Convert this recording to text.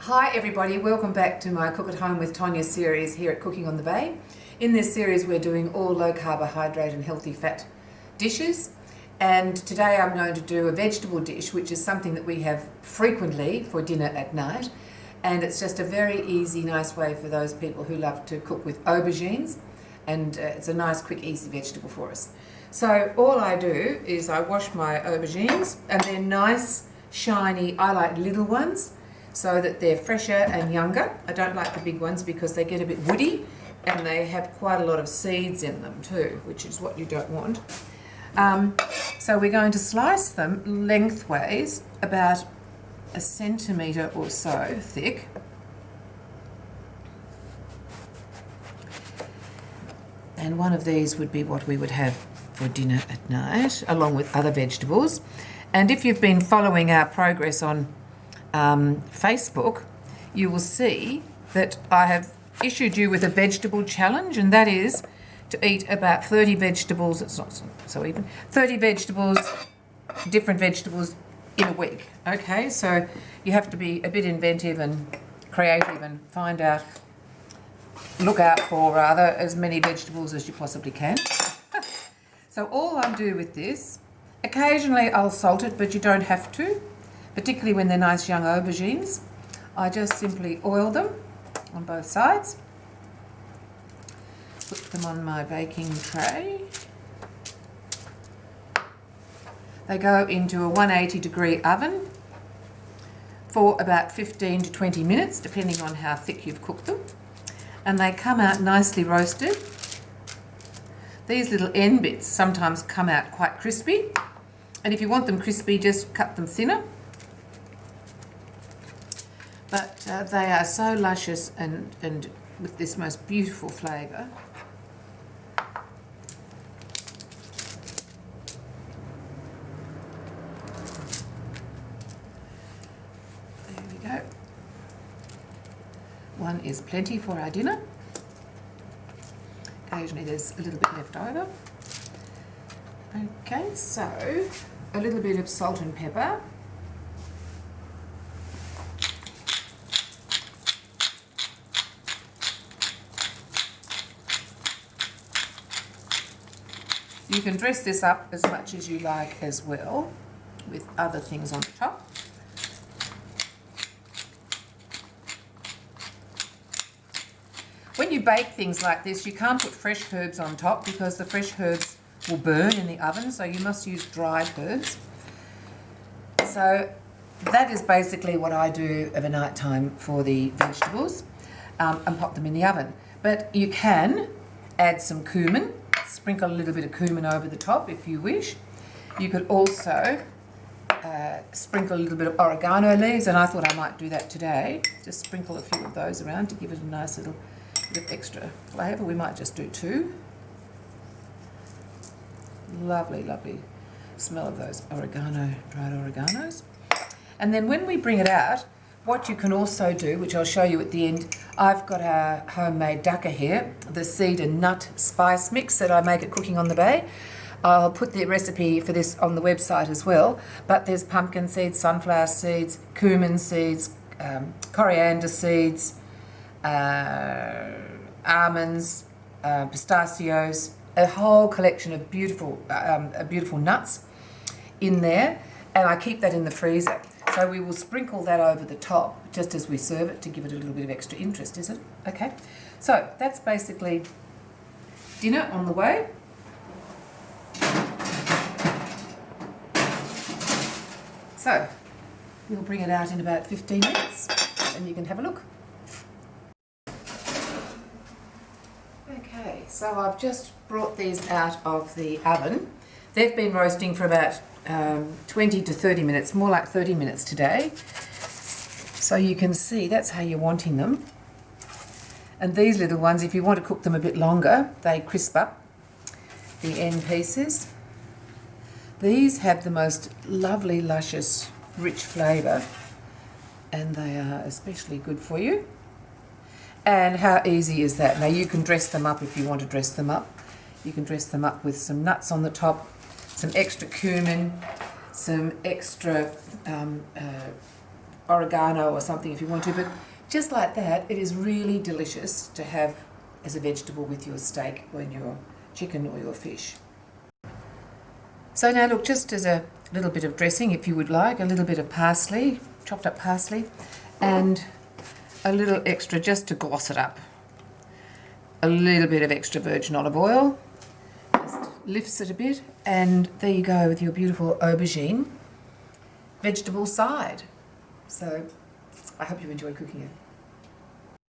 Hi everybody, welcome back to my Cook at Home with Tonya series here at Cooking on the Bay. In this series we're doing all low carbohydrate and healthy fat dishes, and today I'm going to do a vegetable dish which is something that we have frequently for dinner at night, and it's just a very easy, nice way for those people who love to cook with aubergines, and it's a nice, quick, easy vegetable for us. So all I do is I wash my aubergines, and they're nice, shiny. I like little ones, so that they're fresher and younger. I don't like the big ones because they get a bit woody and they have quite a lot of seeds in them too, which is what you don't want. So we're going to slice them lengthways, about 1 centimetre or so thick. And one of these would be what we would have for dinner at night, along with other vegetables. And if you've been following our progress on Facebook, you will see that I have issued you with a vegetable challenge, and that is to eat about 30 vegetables, it's not so even, 30 vegetables, different vegetables in a week. Okay, so you have to be a bit inventive and creative and look out for rather, as many vegetables as you possibly can. So all I do with this, occasionally I'll salt it, but you don't have to. Particularly when they're nice young aubergines. I just simply oil them on both sides, put them on my baking tray. They go into a 180-degree oven for about 15 to 20 minutes, depending on how thick you've cooked them. And they come out nicely roasted. These little end bits sometimes come out quite crispy. And if you want them crispy, just cut them thinner. But they are so luscious and with this most beautiful flavour. There we go. One is plenty for our dinner. Occasionally there's a little bit left over. Okay, so a little bit of salt and pepper. You can dress this up as much as you like as well, with other things on the top. When you bake things like this, you can't put fresh herbs on top because the fresh herbs will burn in the oven, so you must use dried herbs. So that is basically what I do of a night time for the vegetables, and pop them in the oven. But you can add some cumin. Sprinkle a little bit of cumin over the top if you wish. You could also sprinkle a little bit of oregano leaves, and I thought I might do that today. Just sprinkle a few of those around to give it a nice little bit of extra flavour. We might just do 2. Lovely, lovely smell of those dried oreganos. And then when we bring it out, what you can also do, which I'll show you at the end, I've got our homemade dukkah here, the seed and nut spice mix that I make at Cooking on the Bay. I'll put the recipe for this on the website as well, but there's pumpkin seeds, sunflower seeds, cumin seeds, coriander seeds, almonds, pistachios, a whole collection of beautiful nuts in there, and I keep that in the freezer. So we will sprinkle that over the top just as we serve it to give it a little bit of extra interest, is it? Okay, so that's basically dinner on the way. So we'll bring it out in about 15 minutes and you can have a look. Okay, so I've just brought these out of the oven. They've been roasting for about 20 to 30 minutes, more like 30 minutes today. So you can see that's how you're wanting them. And these little ones, if you want to cook them a bit longer, they crisp up the end pieces. These have the most lovely, luscious, rich flavour, and they are especially good for you. And how easy is that? Now you can dress them up if you want to dress them up. You can dress them up with some nuts on the top, some extra cumin, some extra oregano or something if you want to, but just like that, it is really delicious to have as a vegetable with your steak or in your chicken or your fish. So now look, just as a little bit of dressing, if you would like, a little bit of parsley, chopped up parsley, and a little extra just to gloss it up. A little bit of extra virgin olive oil, just lifts it a bit, and there you go with your beautiful aubergine vegetable side. So I hope you enjoy cooking it.